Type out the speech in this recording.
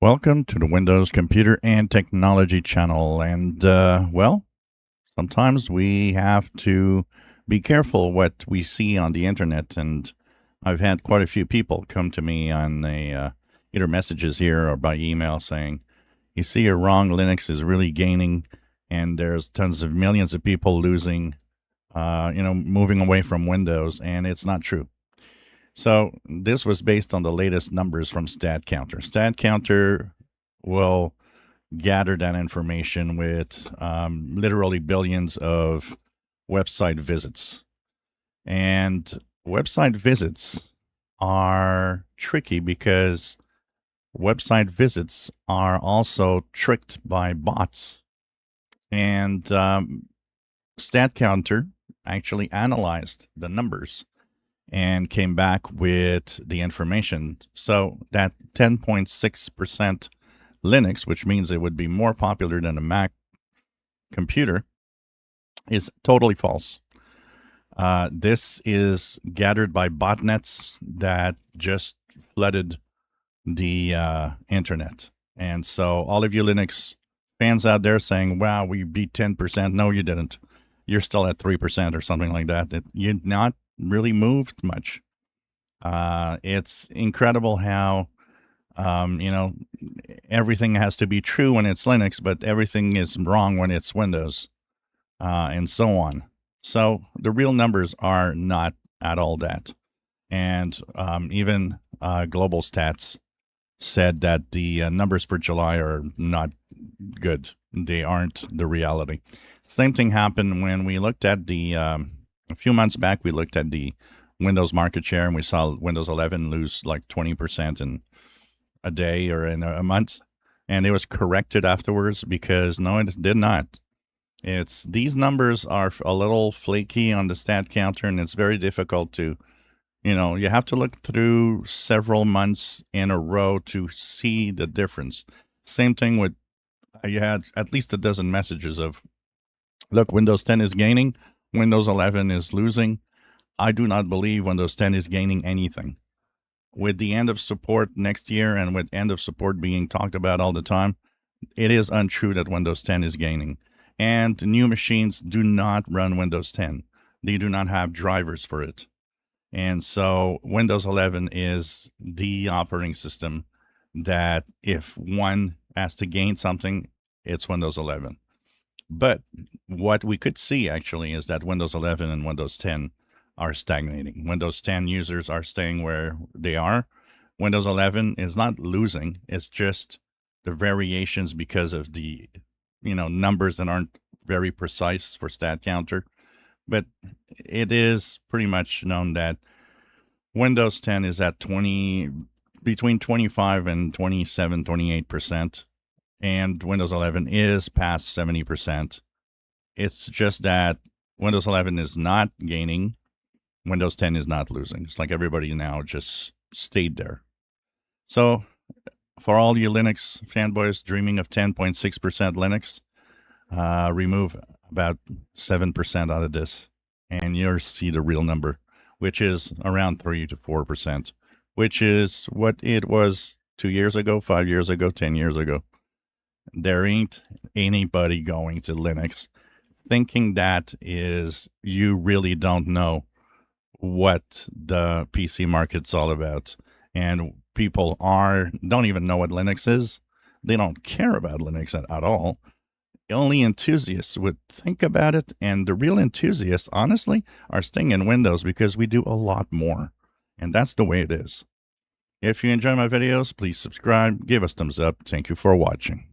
Welcome to the Windows Computer and Technology channel. And, well, sometimes we have to be careful what we see on the internet. And I've had quite a few people come to me on either messages here or by email saying, you see, you're wrong. Linux is really gaining, and there's tons of millions of people losing, moving away from Windows, and it's not true. So this was based on the latest numbers from Statcounter. Statcounter will gather that information with literally billions of website visits. And website visits are tricky because website visits are also tricked by bots. And Statcounter actually analyzed the numbers and came back with the information. So that 10.6% Linux, which means it would be more popular than a Mac computer, is totally false. This is gathered by botnets that just flooded the internet. And so all of you Linux fans out there saying, wow, we beat 10%. No, you didn't. You're still at 3% or something like that. You're not really moved much. It's incredible how, everything has to be true when it's Linux, but everything is wrong when it's Windows, and so on. So the real numbers are not at all that. And even Global Stats said that the numbers for July are not good. They aren't the reality. Same thing happened when we looked at a few months back, we looked at the Windows market share, and we saw Windows 11 lose like 20% in a day or in a month. And it was corrected afterwards because no, it did not. These numbers are a little flaky on the Statcounter, and it's very difficult to, you have to look through several months in a row to see the difference. Same thing with, you had at least a dozen messages of, look, Windows 10 is gaining, Windows 11 is losing. I do not believe Windows 10 is gaining anything. With the end of support next year and with end of support being talked about all the time, it is untrue that Windows 10 is gaining. And new machines do not run Windows 10. They do not have drivers for it. And so Windows 11 is the operating system that if one has to gain something, it's Windows 11. But what we could see actually is that Windows 11 and Windows 10 are stagnating. Windows 10 users are staying where they are. Windows 11 is not losing. It's just the variations because of the, numbers that aren't very precise for Statcounter. But it is pretty much known that Windows 10 is at between 25 and 27, 28%. And Windows 11 is past 70%. It's just that Windows 11 is not gaining. Windows 10 is not losing. It's like everybody now just stayed there. So for all you Linux fanboys dreaming of 10.6% Linux, remove about 7% out of this, and you'll see the real number, which is around 3 to 4%, which is what it was 2 years ago, 5 years ago, 10 years ago. There ain't anybody going to Linux thinking that is, you really don't know what the PC market's all about. And people don't even know what Linux is. They don't care about Linux at all. Only enthusiasts would think about it. And the real enthusiasts, honestly, are staying in Windows because we do a lot more. And that's the way it is. If you enjoy my videos, please subscribe, give us thumbs up. Thank you for watching.